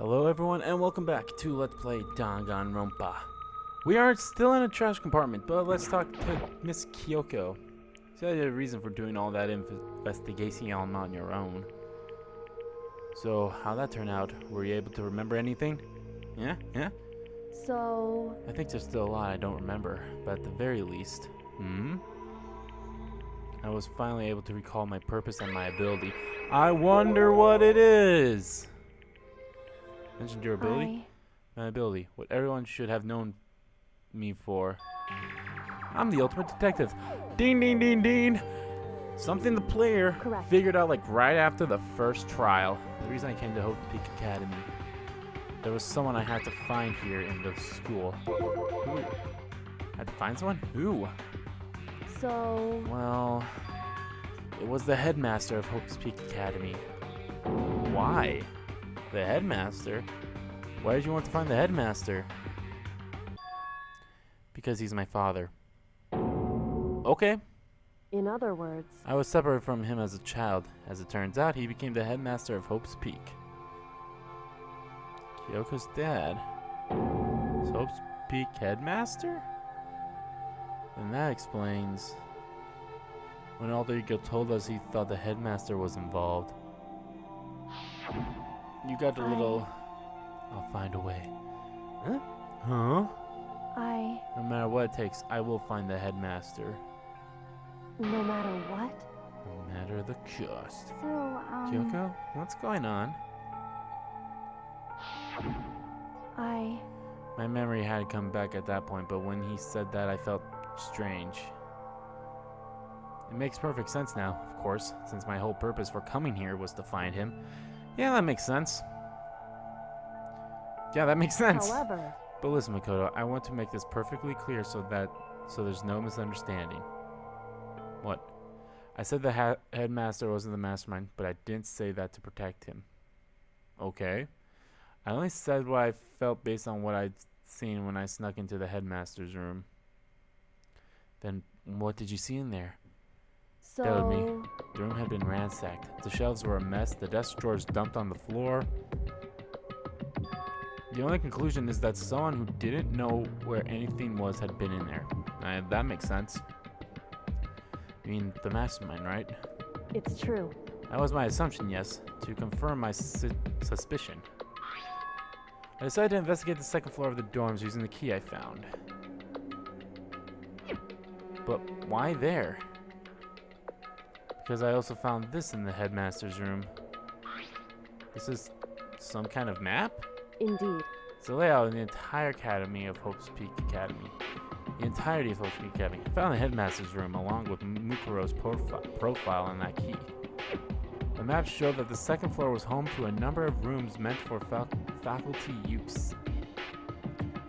Hello everyone and welcome back to Let's Play Danganronpa. We are still in a trash compartment, but let's talk to Miss Kyoko. She had a reason for doing all that investigation on your own. So, how'd that turn out? Were you able to remember anything? Yeah? So... I think there's still a lot I don't remember, but at the very least... I was finally able to recall my purpose and my ability. I wonder what it is! Mentioned your ability? My ability. What everyone should have known me for. I'm the ultimate detective. Ding, ding, ding, ding. Something the player figured out like right after the first trial. The reason I came to Hopes Peck Academy. There was someone I had to find here in the school. Who? I had to find someone? Who? So... Well, it was the headmaster of Hopes Peck Academy. Why? The headmaster? Why did you want to find the headmaster? Because he's my father. Okay. In other words... I was separated from him as a child. As it turns out, he became the headmaster of Hopes Peck. Kyoko's dad. Is Hopes Peck headmaster? And that explains when Alter Ego told us he thought the headmaster was involved. You got a little... I'll find a way. Huh? No matter what it takes, I will find the headmaster. No matter what? No matter the cost. So, Kyoko, what's going on? My memory had come back at that point, but when he said that, I felt strange. It makes perfect sense now, of course, since my whole purpose for coming here was to find him. Yeah, that makes sense. Yeah, that makes sense. However... But listen, Makoto, I want to make this perfectly clear so there's no misunderstanding. What? I said the headmaster wasn't the mastermind, but I didn't say that to protect him. Okay. I only said what I felt based on what I'd seen when I snuck into the headmaster's room. Then what did you see in there? So... Tell me. The room had been ransacked. The shelves were a mess, the desk drawers dumped on the floor. The only conclusion is that someone who didn't know where anything was had been in there. That makes sense. I mean, the mastermind, right? It's true. That was my assumption, yes, to confirm my suspicion. I decided to investigate the second floor of the dorms using the key I found. But why there? Because I also found this in the headmaster's room. This is some kind of map? Indeed. It's a layout of the entire academy of Hopes Peck Academy. The entirety of Hopes Peck Academy. I found the headmaster's room along with Mukuro's profile on that key. The map showed that the second floor was home to a number of rooms meant for faculty use.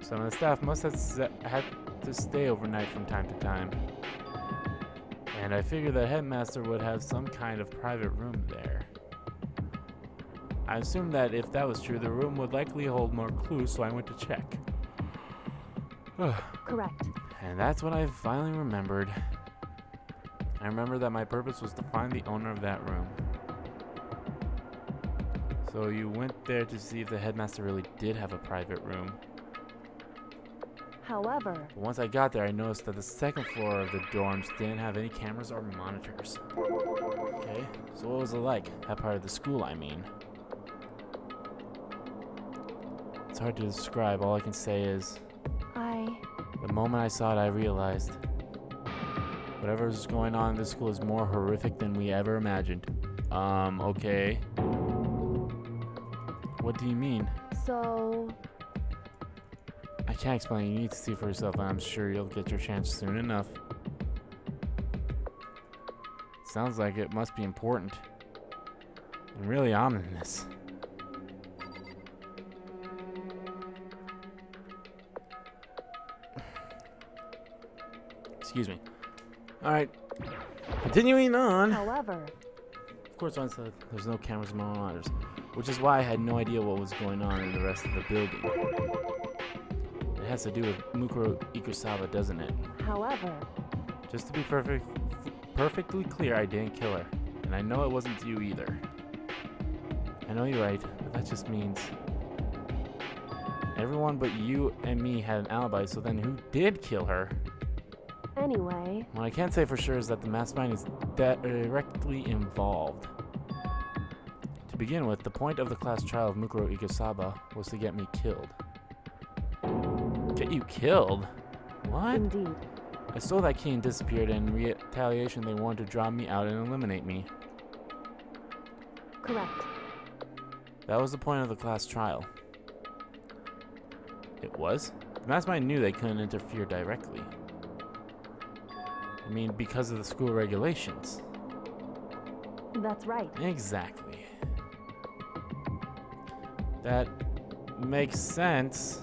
Some of the staff must have had to stay overnight from time to time. And I figured the headmaster would have some kind of private room there. I assumed that if that was true, the room would likely hold more clues, so I went to check. Correct. And that's when I finally remembered. I remembered that my purpose was to find the owner of that room. So you went there to see if the headmaster really did have a private room. However... But once I got there, I noticed that the second floor of the dorms didn't have any cameras or monitors. Okay, so what was it like? That part of the school, I mean. It's hard to describe. All I can say is... The moment I saw it, I realized... Whatever's going on in this school is more horrific than we ever imagined. Okay. What do you mean? So... I can't explain. You need to see for yourself, and I'm sure you'll get your chance soon enough. Sounds like it must be important. And really ominous. Excuse me. Alright. Continuing on. However... Of course, once there's no cameras or monitors. Which is why I had no idea what was going on in the rest of the building. It has to do with Mukuro Ikusawa, doesn't it? However... Just to be perfectly clear, I didn't kill her. And I know it wasn't you either. I know you're right, but that just means Everyone but you and me had an alibi, so then who did kill her? Anyway, What I can say for sure is that the mastermind is directly involved. To begin with, the point of the class trial of Mukuro Ikusaba was to get me killed. Get you killed? What? indeed. I stole that key and disappeared, and in retaliation they wanted to draw me out and eliminate me. Correct. That was the point of the class trial. It was? The mastermind knew they couldn't interfere directly. I mean, because of the school regulations. That's right. Exactly. That makes sense.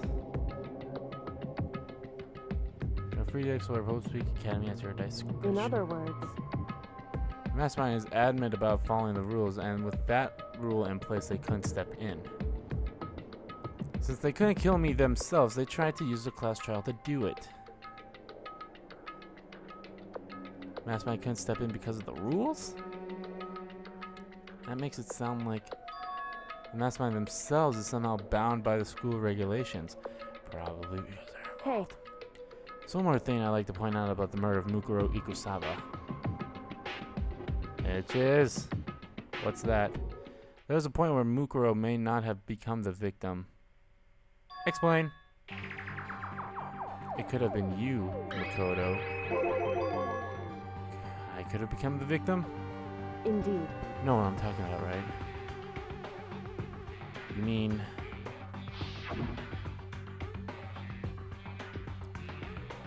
You're free to explore Hopes Peck Academy at your discretion. In other words, The mastermind is adamant about following the rules, and with that rule in place, they couldn't step in. Since they couldn't kill me themselves, they tried to use the class trial to do it. Mastermind couldn't step in because of the rules? That makes it sound like the mastermind themselves is somehow bound by the school regulations. Probably because they're... hey, So one more thing I'd like to point out about the murder of Mukuro Ikusaba. Which is... What's that? There's a point where Mukuro may not have become the victim. Explain. It could have been you, Makoto. I could have become the victim? indeed. You know what I'm talking about, right? You mean...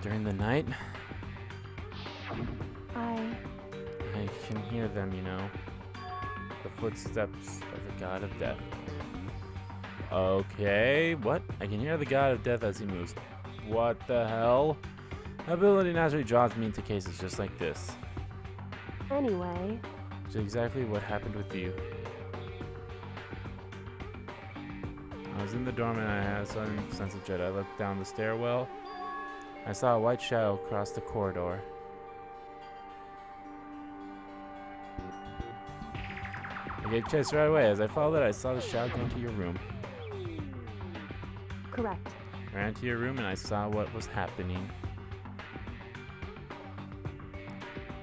during the night? I can hear them, you know. The footsteps of the god of death. Okay, what? I can hear the god of death as he moves. What the hell? Ability naturally draws me into cases just like this. Anyway, Which is exactly what happened with you. I was in the dorm and I had a sudden sense of dread. I looked down the stairwell. I saw a white shadow cross the corridor. I gave chase right away. As I followed it, I saw the shadow go into your room. correct. I ran to your room and I saw what was happening.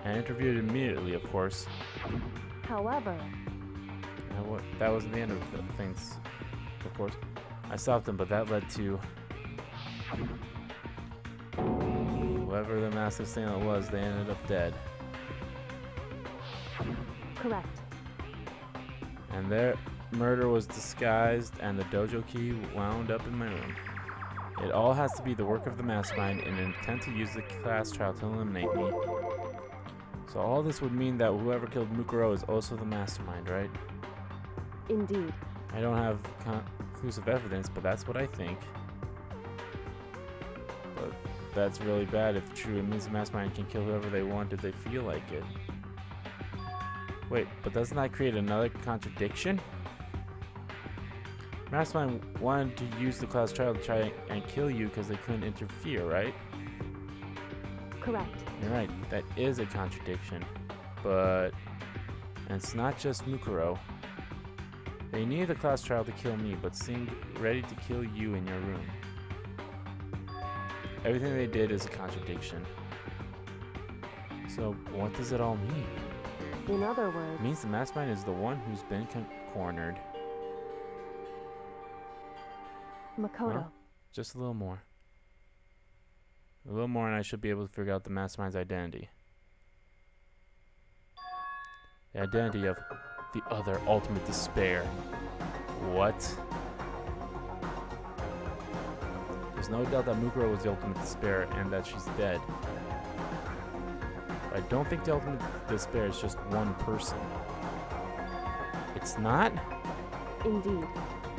I interviewed immediately, of course. However, That wasn't the end of the things, of course. I stopped them, but that led to... whoever the massive assailant was, they ended up dead. correct. And their murder was disguised, and the dojo key wound up in my room. It all has to be the work of the mastermind in an intent to use the class trial to eliminate me. So all this would mean that whoever killed Mukuro is also the mastermind, right? Indeed. I don't have conclusive evidence, but that's what I think. But that's really bad if true. It means the mastermind can kill whoever they want if they feel like it. Wait, but doesn't that create another contradiction? Mastermind wanted to use the class trial to try and kill you because they couldn't interfere, right? Correct. You're right, that is a contradiction. But... and it's not just Mukuro. They needed the class trial to kill me, but seemed ready to kill you in your room. Everything they did is a contradiction. So, what does it all mean? In other words, It means the mastermind is the one who's been cornered. Makoto. Huh? Just a little more. A little more and I should be able to figure out the mastermind's identity. The identity of the other ultimate despair. What? There's no doubt that Mukuro was the ultimate despair and that she's dead. But I don't think the ultimate despair is just one person. It's not? Indeed.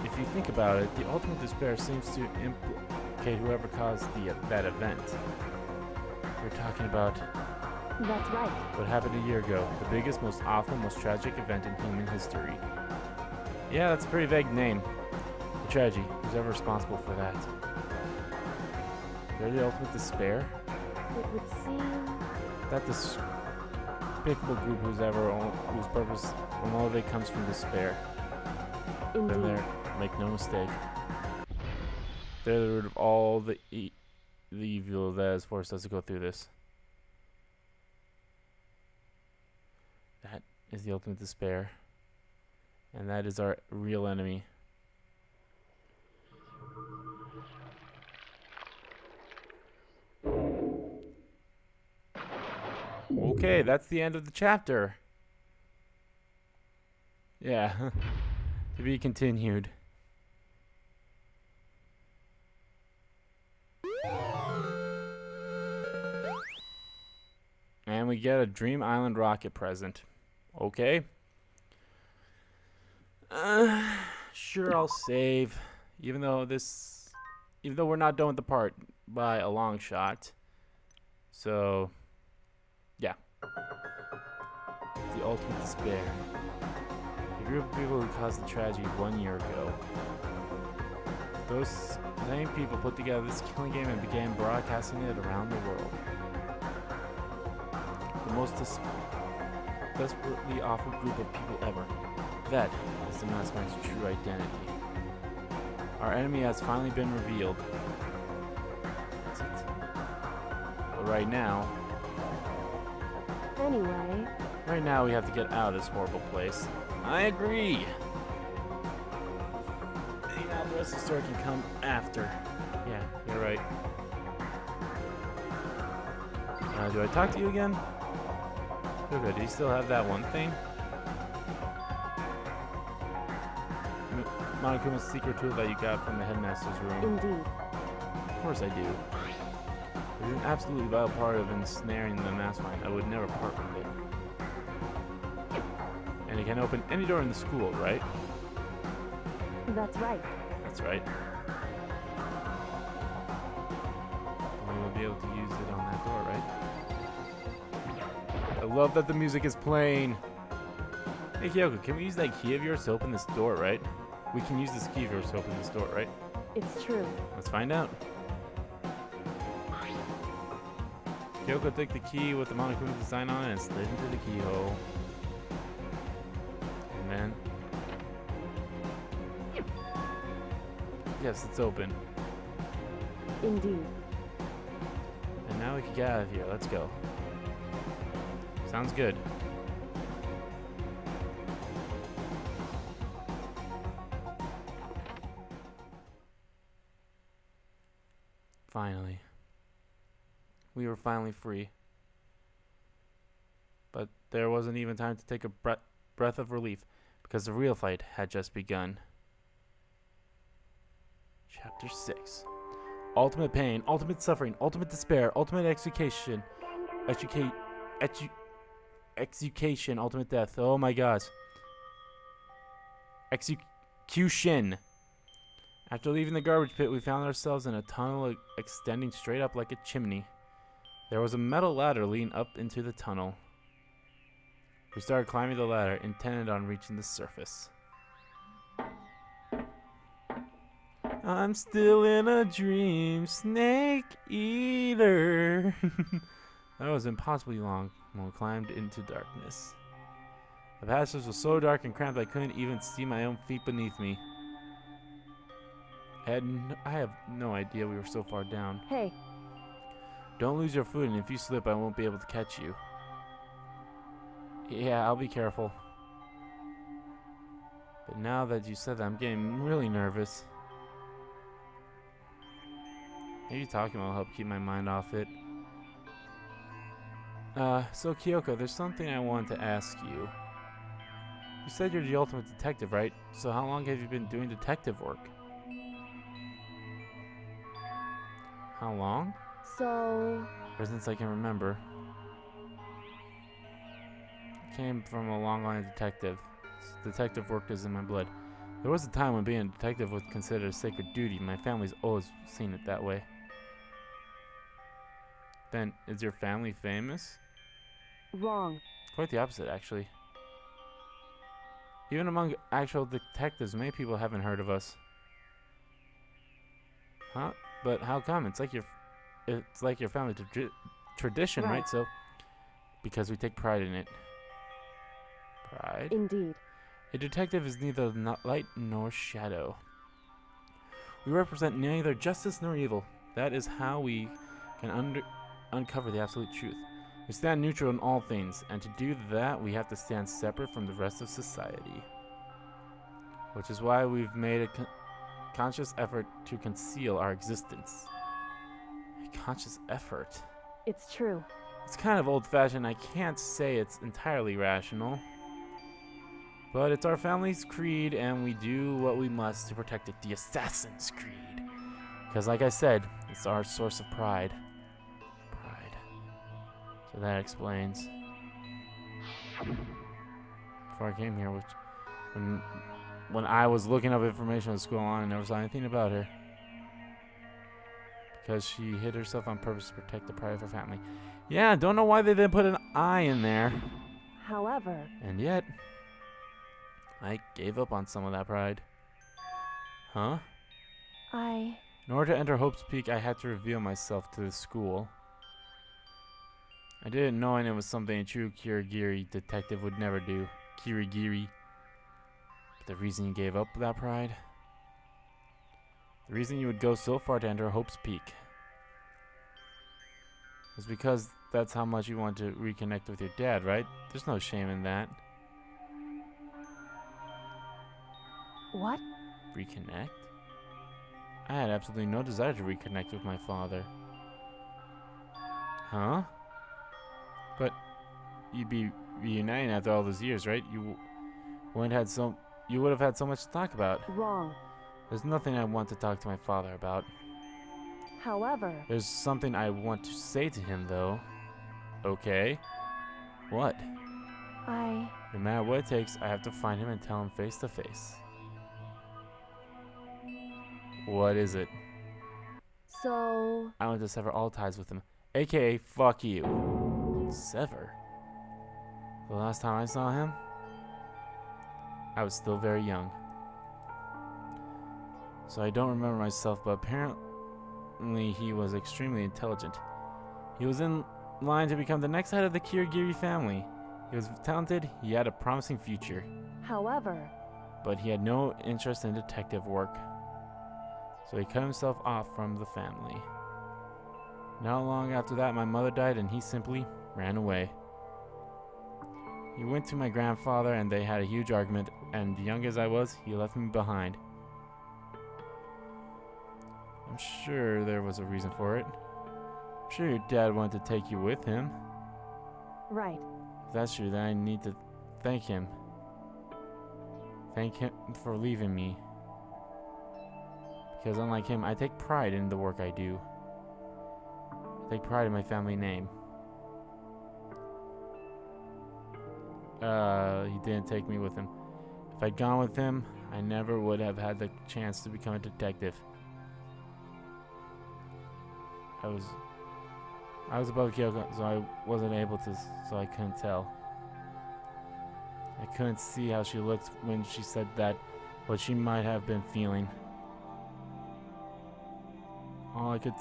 If you think about it, the ultimate despair seems to implicate whoever caused that event. We're talking about That's right. what happened a year ago, the biggest, most awful, most tragic event in human history. Yeah, that's a pretty vague name. The tragedy. Who's ever responsible for that? They're the ultimate despair? It would seem That despicable group whose purpose and motive comes from despair. Been indeed. there, make no mistake. They're the root of all the evil that has forced us to go through this. That is the ultimate despair. And that is our real enemy. Okay, that's the end of the chapter. Yeah. To be continued. And we get a Dream Island rocket present. Okay. Sure, I'll save. Even though we're not done with the part by a long shot. So, yeah. The ultimate despair. A group of people who caused the tragedy 1 year ago. Those same people put together this killing game and began broadcasting it around the world. The most desperately awful group of people ever. That is the mastermind's true identity. Our enemy has finally been revealed. That's it. But right now, we have to get out of this horrible place. I agree. Yeah, the rest of the story can come after. Yeah, you're right. Do I talk to you again? Okay, do you still have that one thing? Monokuma's secret tool that you got from the headmaster's room. Indeed. Of course I do. It is an absolutely vital part of ensnaring the mastermind. I would never part with it. And it can open any door in the school, right? That's right. That's right. We will be able to use it on that door, right? I love that the music is playing. Hey Kyoko, can we use that key of yours to open this door, right? We can use this key of yours to open this door, right? It's true. Let's find out. Kyoko took the key with the Monokuma design on it and slid into the keyhole. And then... yes, it's open. Indeed. And now we can get out of here. Let's go. Sounds good. Finally. We were finally free. But there wasn't even time to take a breath of relief, because the real fight had just begun. Chapter 6. Ultimate pain, ultimate suffering, ultimate despair, ultimate execution. Execution, ultimate death. Oh my gosh. Execution. After leaving the garbage pit, we found ourselves in a tunnel extending straight up like a chimney. There was a metal ladder leading up into the tunnel. We started climbing the ladder, intended on reaching the surface. I'm still in a dream, snake eater. That was impossibly long when we climbed into darkness. The passage was so dark and cramped I couldn't even see my own feet beneath me. I have no idea we were so far down. Hey. Don't lose your food, and if you slip, I won't be able to catch you. Yeah, I'll be careful. But now that you said that, I'm getting really nervous. Maybe talking will help keep my mind off it. So Kyoko, there's something I wanted to ask you. You said you're the ultimate detective, right? So how long have you been doing detective work? How long? So... ever since I can remember. I came from a long line of detective. Detective work is in my blood. There was a time when being a detective was considered a sacred duty. My family's always seen it that way. Then, is your family famous? Wrong. Quite the opposite, actually. Even among actual detectives, many people haven't heard of us. Huh? But how come? It's like your family tradition, right? So, because we take pride in it. Pride? Indeed. A detective is neither light nor shadow. We represent neither justice nor evil. That is how we can uncover the absolute truth. We stand neutral in all things, and to do that, we have to stand separate from the rest of society. Which is why we've made a conscious effort to conceal our existence. A conscious effort? It's true. It's kind of old-fashioned. I can't say it's entirely rational. But it's our family's creed, and we do what we must to protect it. The Assassin's Creed. Because like I said, it's our source of pride. So that explains. Before I came here, when I was looking up information at school online, I never saw anything about her. Because she hid herself on purpose to protect the pride of her family. Yeah, don't know why they didn't put an I in there. However. And yet, I gave up on some of that pride. Huh? In order to enter Hopes Peak, I had to reveal myself to the school. I didn't know, and it was something a true Kirigiri detective would never do. Kirigiri. But the reason you gave up that pride? The reason you would go so far to enter Hopes Peak is because that's how much you want to reconnect with your dad, right? There's no shame in that. What? Reconnect? I had absolutely no desire to reconnect with my father. Huh? But you'd be reuniting after all those years, right? You would have had so much to talk about. Wrong. There's nothing I want to talk to my father about. However. There's something I want to say to him, though. Okay. What? No matter what it takes, I have to find him and tell him face to face. What is it? So. I want to sever all ties with him. AKA, fuck you. Sever? The last time I saw him, I was still very young. So I don't remember myself, but apparently he was extremely intelligent. He was in line to become the next head of the Kirigiri family. He was talented, he had a promising future. However. But he had no interest in detective work. So he cut himself off from the family. Not long after that, my mother died and he simply ran away. He went to my grandfather and they had a huge argument, and young as I was, he left me behind. I'm sure there was a reason for it. I'm sure your dad wanted to take you with him. Right. If that's true, then I need to thank him. Thank him for leaving me. Because unlike him, I take pride in the work I do. I take pride in my family name. He didn't take me with him. If I'd gone with him, I never would have had the chance to become a detective. I was above Kyoko, so I wasn't able to, so I couldn't tell. I couldn't see how she looked when she said that, what she might have been feeling. All I could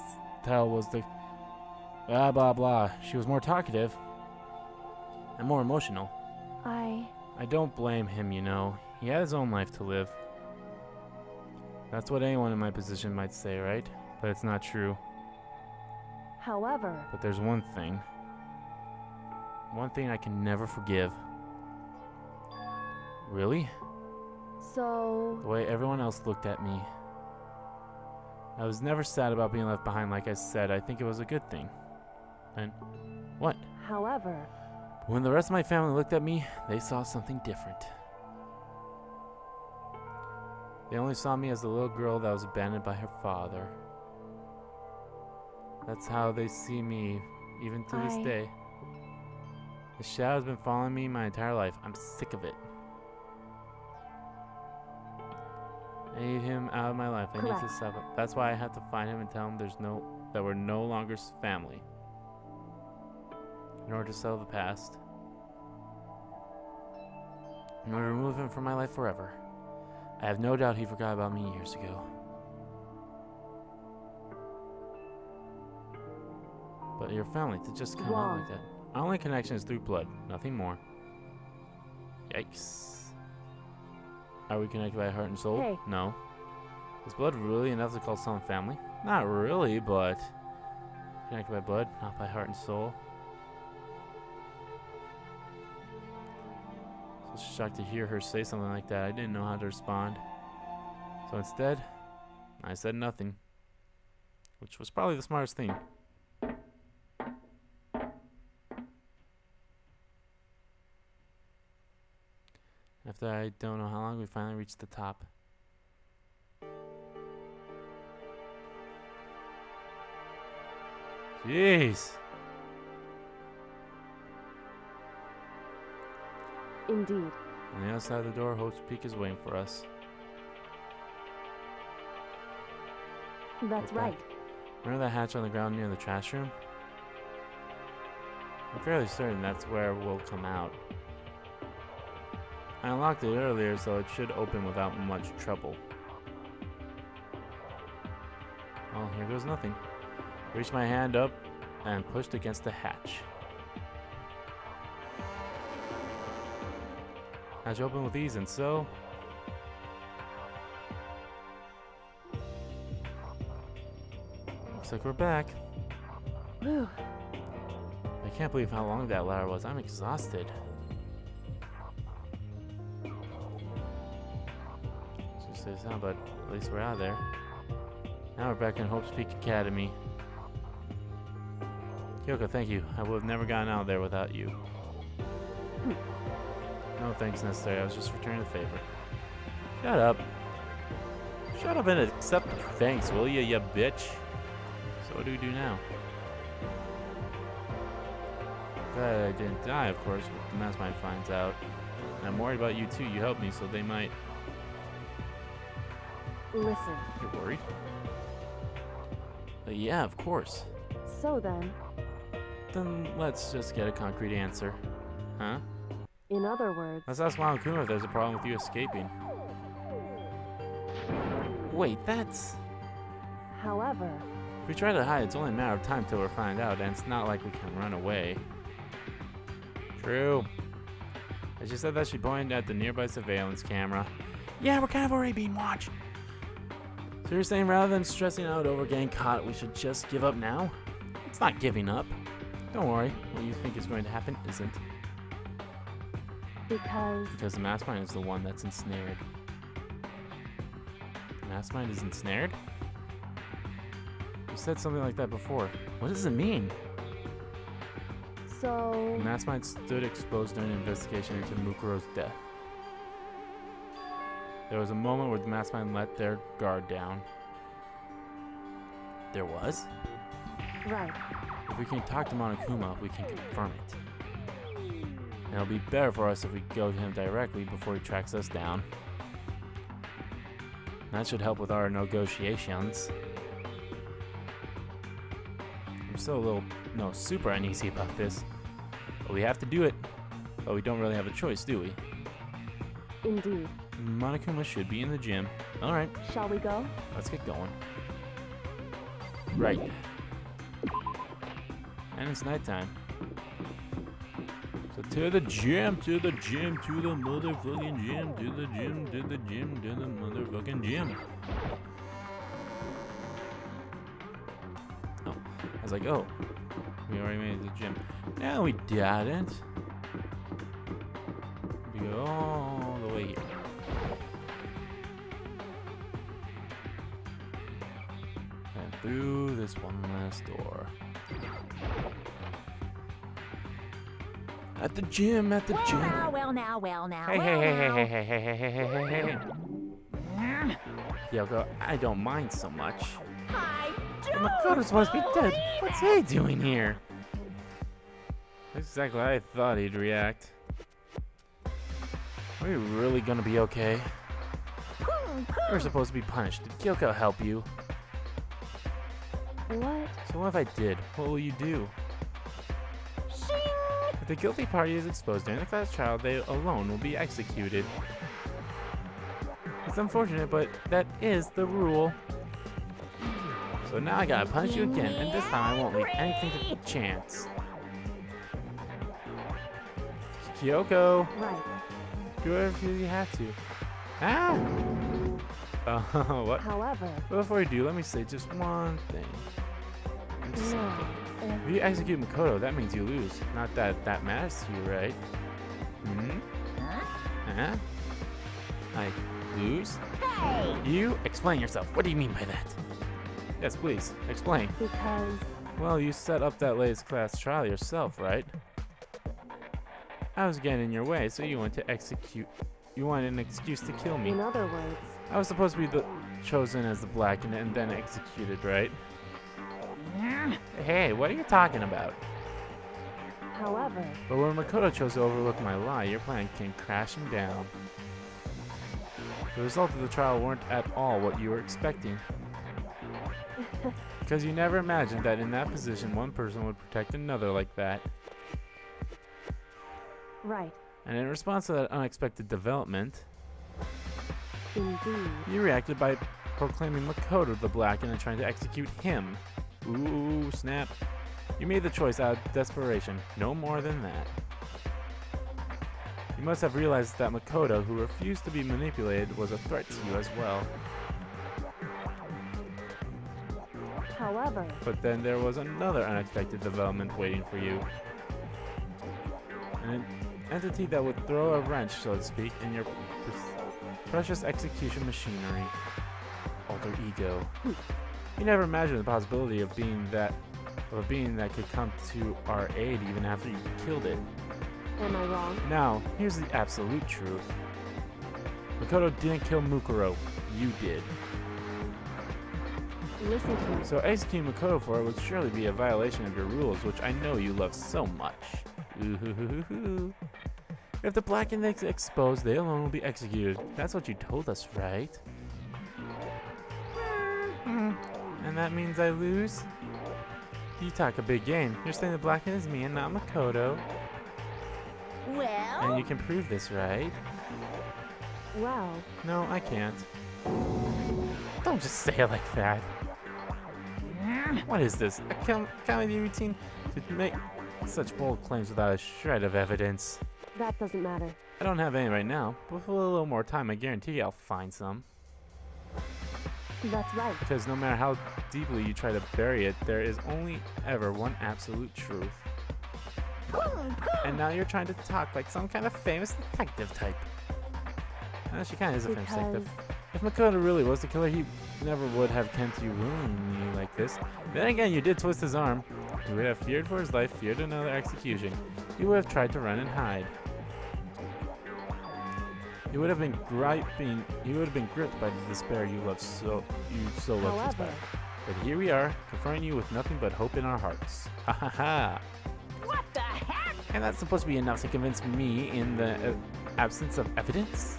tell was the blah blah blah. She was more talkative and more emotional. I don't blame him, you know. He had his own life to live. That's what anyone in my position might say, right? But it's not true. However. But there's one thing. One thing I can never forgive. Really? So. The way everyone else looked at me. I was never sad about being left behind, like I said. I think it was a good thing. And what? However. When the rest of my family looked at me, they saw something different. They only saw me as the little girl that was abandoned by her father. That's how they see me, even to this day. The shadow's been following me my entire life. I'm sick of it. I need him out of my life. I need to stop it. That's why I have to find him and tell him that we're no longer family. In order to settle the past. In order to remove him from my life forever. I have no doubt he forgot about me years ago. But your family to just come out like that. Our only connection is through blood, nothing more. Yikes. Are we connected by heart and soul? Hey. No. Is blood really enough to call someone family? Not really, but connected by blood, not by heart and soul. So shocked to hear her say something like that. I didn't know how to respond. So instead, I said nothing, which was probably the smartest thing. After I don't know how long, we finally reached the top. Jeez. Indeed. On the other side of the door, Hopes Peak is waiting for us. That's Go back. right. Remember that hatch on the ground near the trash room? I'm fairly certain that's where we'll come out. I unlocked it earlier, so it should open without much trouble. Well, here goes nothing. Reached my hand up and pushed against the hatch. Hatch opened with ease, and so... looks like we're back. Whew. I can't believe how long that ladder was. I'm exhausted. Just say sound, but at least we're out of there. Now we're back in Hopes Peak Academy. Kyoko, thank you. I would have never gotten out of there without you. No thanks necessary. I was just returning the favor. Shut up. Shut up and accept the thanks, will you, you bitch? So what do we do now? Glad I didn't die, of course, but the mastermind finds out. And I'm worried about you too. You helped me, so they might... Listen. You're worried? Yeah, of course. So then, Then let's just get a concrete answer. Huh? in other words, Let's ask Monokuma if there's a problem with you escaping. Wait, that's... however, If we try to hide, it's only a matter of time till we find out, and it's not like we can run away. True. As she said that, she pointed at the nearby surveillance camera. Yeah, we're kind of already being watched. So you're saying rather than stressing out over getting caught, we should just give up now? It's not giving up. Don't worry, what you think is going to happen isn't. because The mastermind is the one that's ensnared. The mastermind is ensnared? You said something like that before. What does it mean? so The mastermind stood exposed during an investigation into Mukuro's death. There was a moment where the mastermind let their guard down. There was? right. If we can talk to Monokuma, we can confirm it. And it'll be better for us if we go to him directly before he tracks us down. That should help with our negotiations. I'm still super uneasy about this. But we have to do it. But we don't really have a choice, do we? Indeed. Monokuma should be in the gym. Alright, Shall we go? let's get going. Right. And it's nighttime. So to the gym, to the gym, to the motherfucking gym, to the gym, to the gym, to the motherfucking gym. Oh, I was like, oh, we already made it to the gym. No, we didn't. We go all the way here. And through this one last door. At the gym, at the gym. Well now. Hey. Yoko, I don't mind so much. I But Makoto's supposed to be dead. What's he doing here? That's exactly how I thought he'd react. Are we really gonna be okay? You're supposed to be punished. Did Kyoko help you? What? So what if I did? What will you do? If the guilty party is exposed during the class trial, they alone will be executed. It's unfortunate, but that is the rule. So now I gotta punish you again, and this time I won't leave anything to chance. Kyoko, Right. do whatever you have to. Ah! What? However, But before you do, let me say just one thing. Just no. something. If you execute Makoto, that means you lose. Not that that matters to you, right? Hmm? Huh? I lose? Hey! You? Explain yourself. What do you mean by that? Yes, please. Explain. Because Well, you set up that latest class trial yourself, right? I was getting in your way, so you wanted to execute. You wanted an excuse to kill me. in other words, I was supposed to be chosen as the black and then executed, right? Hey, what are you talking about? however, But when Makoto chose to overlook my lie, your plan came crashing down. The results of the trial weren't at all what you were expecting. Because you never imagined that in that position one person would protect another like that. right, And in response to that unexpected development, indeed. you reacted by proclaiming Makoto the black and then trying to execute him. Ooh, snap. You made the choice out of desperation, no more than that. You must have realized that Makoto, who refused to be manipulated, was a threat to you as well. However, But then there was another unexpected development waiting for you. An entity that would throw a wrench, so to speak, in your precious execution machinery. Alter ego. You never imagined the possibility of a being that could come to our aid even after you killed it. am I wrong? Now, here's the absolute truth. Makoto didn't kill Mukuro. You did. Listen to me. So executing Makoto for it would surely be a violation of your rules, which I know you love so much. Ooh-hoo-hoo-hoo-hoo. If the black and the exposed, they alone will be executed. That's what you told us, right? And that means I lose? You talk a big game. You're saying the black is me and not Makoto. Well? And you can prove this, right? Well, No, I can't. Don't just say it like that. What is this? A comedy routine to make such bold claims without a shred of evidence? that doesn't matter. I don't have any right now, but with a little more time, I guarantee I'll find some. That's right. Because no matter how deeply you try to bury it, there is only ever one absolute truth. And now you're trying to talk like some kind of famous detective type. She kind of is a famous detective. If Makoto really was the killer, he never would have come to you willingly like this. Then again, you did twist his arm. He would have feared for his life, feared another execution. He would have tried to run and hide. He would have been gripped by the despair you so loved to However, inspire. But here we are, confronting you with nothing but hope in our hearts. Ha ha ha! What the heck? And that's supposed to be enough to convince me in the absence of evidence?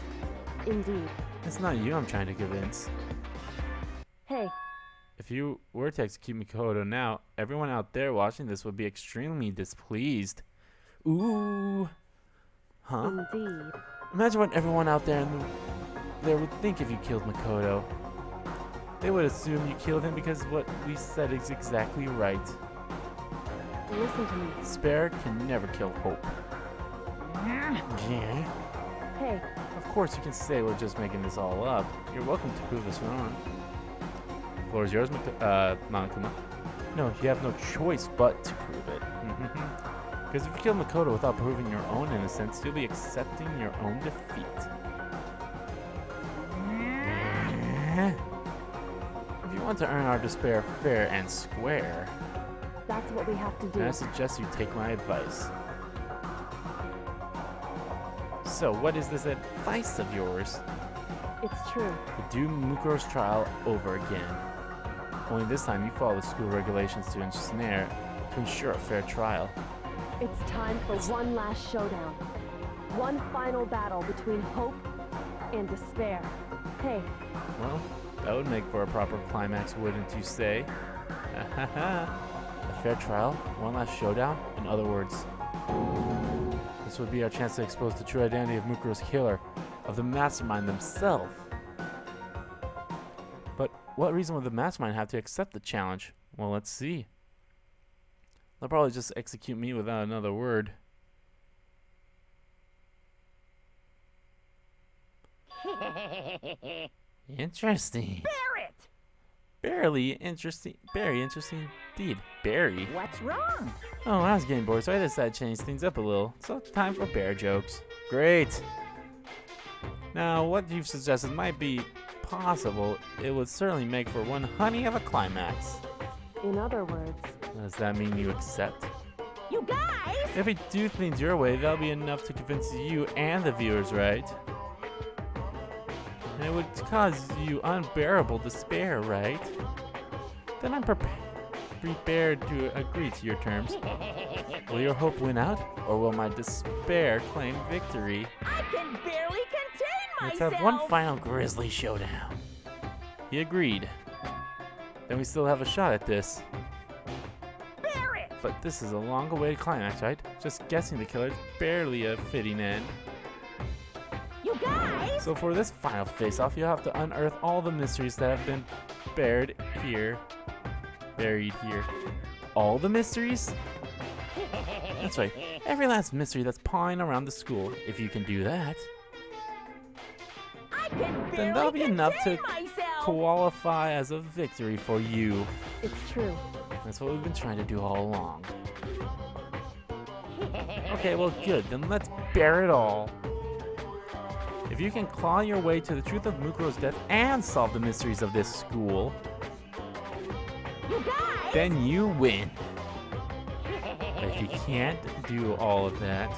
indeed. It's not you I'm trying to convince. Hey, If you were to execute Makoto now, everyone out there watching this would be extremely displeased. Ooh. Huh? indeed. Imagine what everyone out there would think if you killed Makoto. They would assume you killed him because what we said is exactly right. Listen to me. Despair can never kill hope. Yeah. Hey, Of course, you can say we're just making this all up. You're welcome to prove us wrong. The floor is yours, Monokuma. No, you have no choice but to prove it. Because if you kill Makoto without proving your own innocence, you'll be accepting your own defeat. If you want to earn our despair fair and square, that's what we have to do. then I suggest you take my advice. So, what is this advice of yours? It's true. To do Mukuro's trial over again. Only this time you follow the school regulations to ensure a fair trial. It's time for one last showdown. One final battle between hope and despair. Hey, Well, that would make for a proper climax, wouldn't you say? A fair trial? One last showdown? In other words, this would be our chance to expose the true identity of Mukuro's killer, of the mastermind themselves. But what reason would the mastermind have to accept the challenge? Well, let's see. They'll probably just execute me without another word. Interesting. Barrett! Barely interesting. Very interesting indeed. Barry. What's wrong? Oh, I was getting bored, so I decided to change things up a little. So it's time for bear jokes. Great. Now, what you've suggested might be possible. It would certainly make for one honey of a climax. In other words, Does that mean you accept? You guys! If we do things your way, that'll be enough to convince you and the viewers, right? And it would cause you unbearable despair, right? Then I'm prepared to agree to your terms. Will your hope win out, or will my despair claim victory? I can barely contain Let's myself! have one final grisly showdown. He agreed. Then we still have a shot at this. Barrett! But this is a long-awaited climax, right? Just guessing the killer is barely a fitting end. You guys! So for this final face-off, you'll have to unearth all the mysteries that have been buried here. All the mysteries? That's right. Every last mystery that's pawing around the school. If you can do that, I can barely then that'll be enough to contain myself! qualify as a victory for you. it's true. That's what we've been trying to do all along. Okay, well, good. Then let's bear it all. If you can claw your way to the truth of Mukuro's death and solve the mysteries of this school, You guys! then you win. But if you can't do all of that,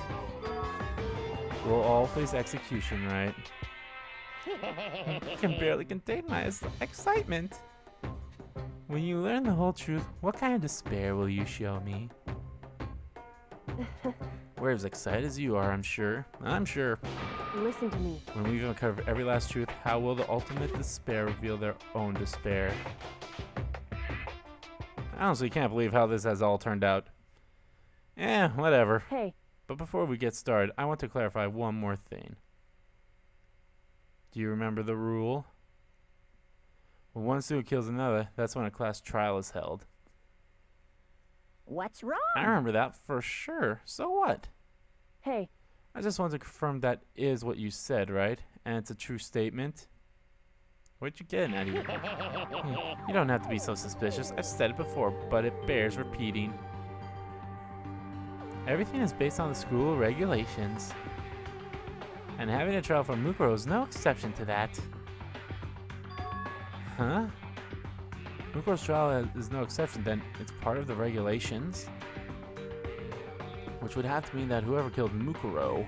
we'll all face execution, right? I can barely contain my excitement. When you learn the whole truth, what kind of despair will you show me? We're as excited as you are, I'm sure. I'm sure. Listen to me. When we've uncovered every last truth, how will the ultimate despair reveal their own despair? I honestly can't believe how this has all turned out. Eh, whatever. Hey, But before we get started, I want to clarify one more thing. Do you remember the rule? When one student kills another, that's when a class trial is held. What's wrong? I remember that for sure. So what? hey, I just want to confirm that is what you said, right? And it's a true statement? What you getting at here? You don't have to be so suspicious. I've said it before, but it bears repeating. Everything is based on the school regulations. And having a trial for Mukuro is no exception to that. Huh? Mukuro's trial is no exception, then it's part of the regulations? Which would have to mean that whoever killed Mukuro...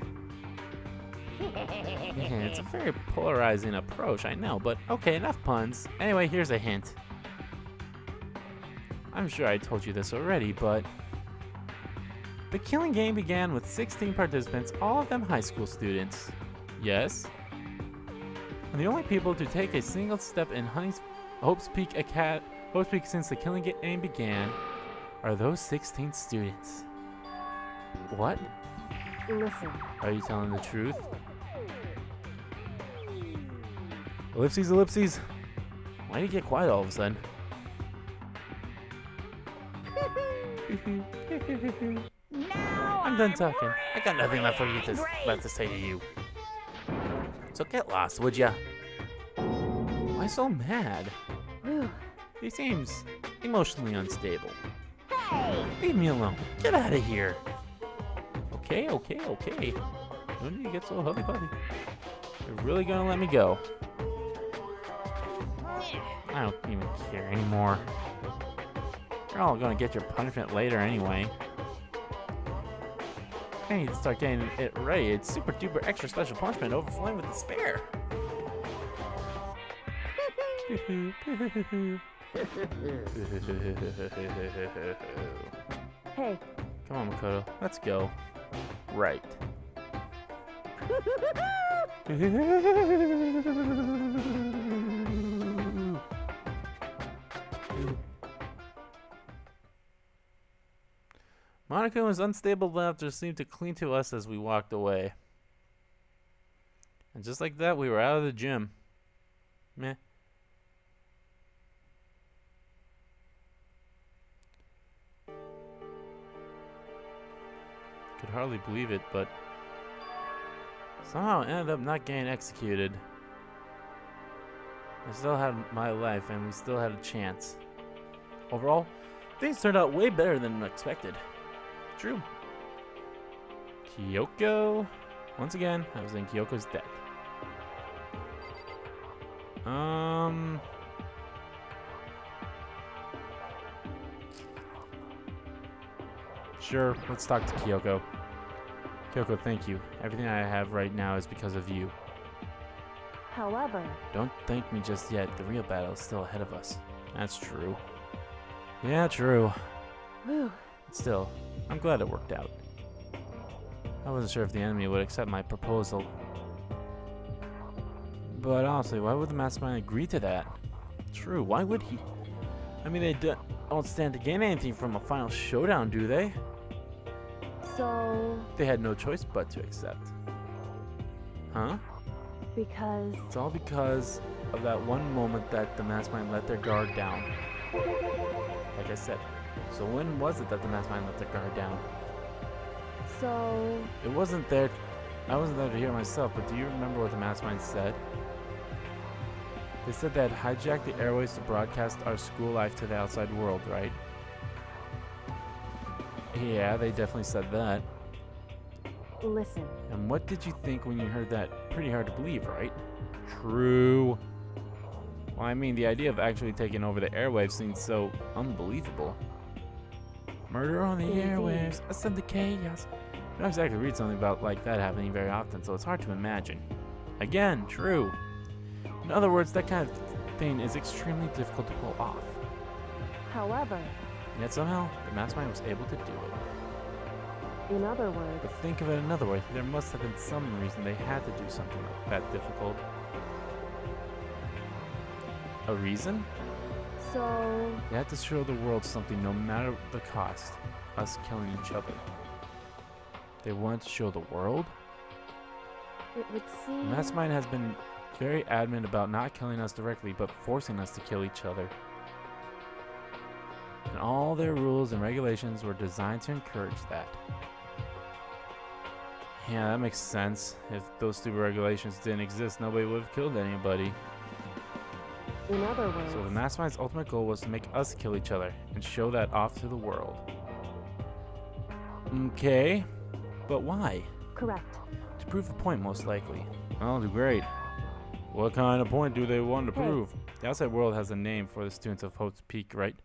Yeah, it's a very polarizing approach, I know, but okay, enough puns. Anyway, here's a hint. I'm sure I told you this already, but... The killing game began with 16 participants, all of them high school students. Yes? And the only people to take a single step in Hopes Peak since the killing game began are those 16 students. What? listen. Are you telling the truth? Ellipses, ellipses. Why do you get quiet all of a sudden? Now I'm done talking. I got nothing left for you angry. left to say to you. So get lost, would ya? Why so mad? Whew. He seems emotionally unstable. Hey! Leave me alone. Get out of here. Okay, okay, okay. No need to get so huffy-puffy. You're really gonna let me go? I don't even care anymore. You're all gonna get your punishment later anyway. I need to start getting it ready. It's super duper extra special punishment overflowing with despair. Hey, Come on, Makoto. Let's go. Right. Monica and his unstable laughter seemed to cling to us as we walked away. And just like that, we were out of the gym. Meh. Could hardly believe it, but somehow ended up not getting executed. I still had my life, and we still had a chance. Overall, things turned out way better than expected. True. Kyoko. Once again, I was thinking Kyoko's dead. Sure, let's talk to Kyoko. Kyoko, thank you. Everything I have right now is because of you. However, Don't thank me just yet. The real battle is still ahead of us. That's true. Yeah, true. whew, But still, I'm glad it worked out. I wasn't sure if the enemy would accept my proposal. But honestly, why would the mastermind agree to that? True, why would he? I mean, they don't stand to gain anything from a final showdown, do they? so They had no choice but to accept. Huh? because It's all because of that one moment that the mastermind let their guard down. Like I said. So when was it that the mastermind let their guard down? so It wasn't there. I wasn't there to hear myself, but do you remember what the mastermind said? They said they had hijacked the airways to broadcast our school life to the outside world, right? Yeah, they definitely said that. listen. And what did you think when you heard that? Pretty hard to believe, right? True. Well, I mean, the idea of actually taking over the airwaves seems so unbelievable. Murder on the Indeed. airwaves, ascend to chaos. I don't exactly read something about like that happening very often, so it's hard to imagine. Again, true. In other words, that kind of thing is extremely difficult to pull off. However, Yet somehow, the mastermind was able to do it. in other words, But think of it another way. There must have been some reason they had to do something like that difficult. A reason? so They had to show the world something no matter the cost. Us killing each other. They wanted to show the world? it would The seem mastermind has been very adamant about not killing us directly, but forcing us to kill each other. And all their rules and regulations were designed to encourage that. Yeah, that makes sense. If those stupid regulations didn't exist, nobody would have killed anybody. in other words, So the mastermind's ultimate goal was to make us kill each other and show that off to the world. Okay, but why? correct. To prove a point, most likely. Oh, great. What kind of point do they want to Hey. prove? The outside world has a name for the students of Hopes Peak, right?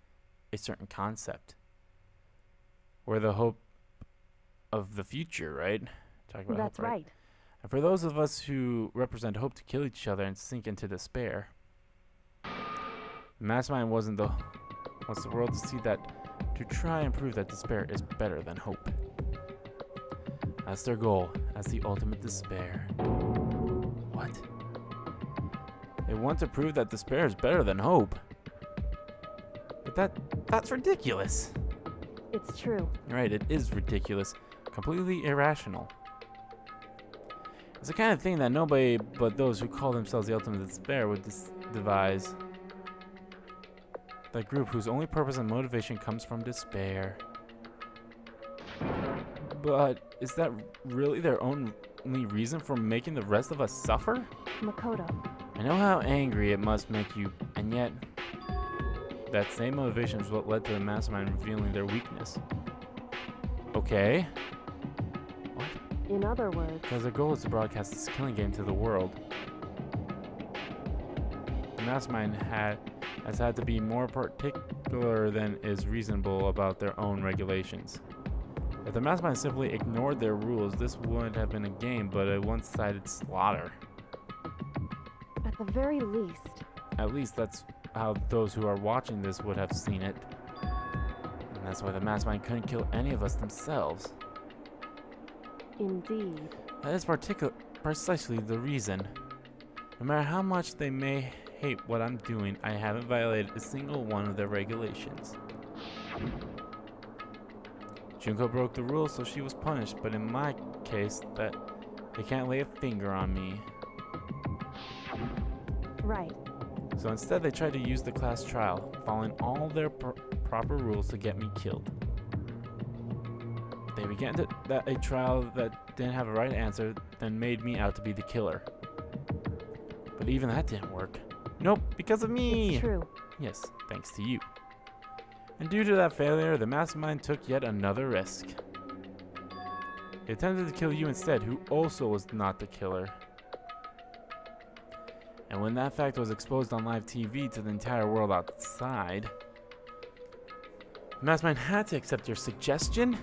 A certain concept. We're the hope of the future, right? Talk about That's hope, right. And for those of us who represent hope to kill each other and sink into despair, the mastermind wants the world to see that, to try and prove that despair is better than hope. That's their goal, as the ultimate despair. What? They want to prove that despair is better than hope. But that's ridiculous. It's true. Right, it is ridiculous. Completely irrational. It's the kind of thing that nobody but those who call themselves the ultimate despair would devise. That group whose only purpose and motivation comes from despair. But is that really their only reason for making the rest of us suffer? Makoto, I know how angry it must make you, and yet that same motivation is what led to the mastermind revealing their weakness. Okay. What? in other words, Because their goal is to broadcast this killing game to the world. The mastermind has had to be more particular than is reasonable about their own regulations. If the mastermind simply ignored their rules, this wouldn't have been a game, but a one-sided slaughter. at the very least, At least that's how those who are watching this would have seen it. And that's why the mastermind couldn't kill any of us themselves. indeed, That is precisely the reason. No matter how much they may hate what I'm doing, I haven't violated a single one of their regulations. Junko broke the rules, so she was punished, but in my case, that they can't lay a finger on me. right. So instead, they tried to use the class trial, following all their proper rules to get me killed. They began a trial that didn't have a right answer, then made me out to be the killer. But even that didn't work. Nope, because of me. It's true. Yes, thanks to you. And due to that failure, the mastermind took yet another risk. He attempted to kill you instead, who also was not the killer. And when that fact was exposed on live TV to the entire world outside, the mastermind had to accept your suggestion.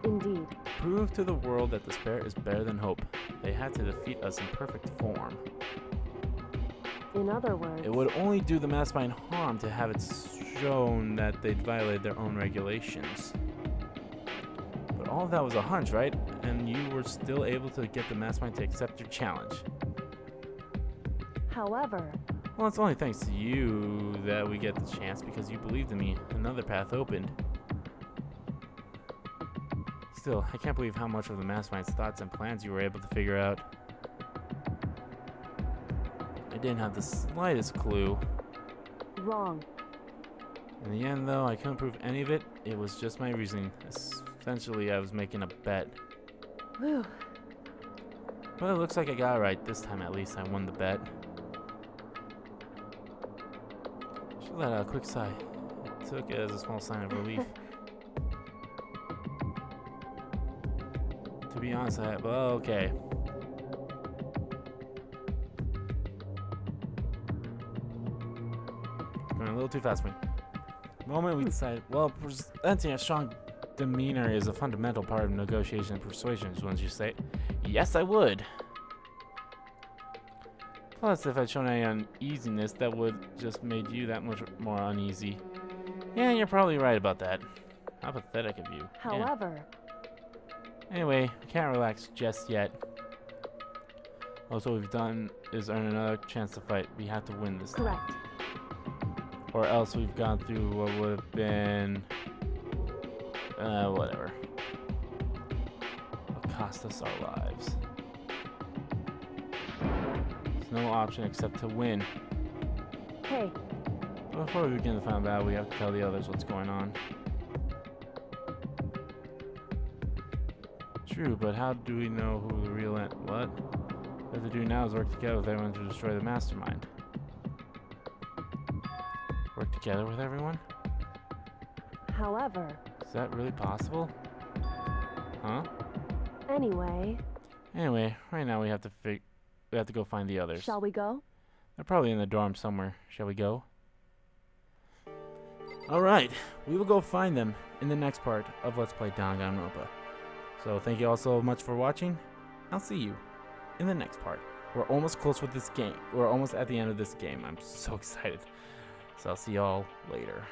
Indeed. Prove to the world that despair is better than hope. They had to defeat us in perfect form. In other words, It would only do the mastermind harm to have it shown that they'd violated their own regulations. But all of that was a hunch, right? And you were still able to get the mastermind to accept your challenge. however, Well, it's only thanks to you that we get the chance because you believed in me. Another path opened. Still, I can't believe how much of the mastermind's thoughts and plans you were able to figure out. I didn't have the slightest clue. wrong. In the end, though, I couldn't prove any of it. It was just my reasoning. Essentially, I was making a bet. Whew. Well, it looks like I got it right. This time, at least, I won the bet. She let out a quick sigh. I took it as a small sign of relief. To be honest, well, okay. Going a little too fast for me. The moment we decided, well, presenting a strong demeanor is a fundamental part of negotiation and persuasion, wouldn't you say? Yes, I would. Plus, if I'd shown any uneasiness, that would just made you that much more uneasy. Yeah, you're probably right about that. How pathetic of you. Yeah. However, Anyway, I can't relax just yet. Also, what we've done is earn another chance to fight. We have to win this time. correct. Or else we've gone through what would have been... whatever. It'll cost us our lives. There's no option except to win. Hey, But before we begin the final battle, we have to tell the others what's going on. True, but how do we know who the real what? What we have to do now is work together with everyone to destroy the mastermind. Work together with everyone? however, Is that really possible? Huh? anyway, Anyway, right now we have to go find the others. shall we go? They're probably in the dorm somewhere. Shall we go? Alright, we will go find them in the next part of Let's Play Danganronpa. So thank you all so much for watching. I'll see you in the next part. We're almost close with this game. We're almost at the end of this game. I'm so excited. So I'll see y'all later.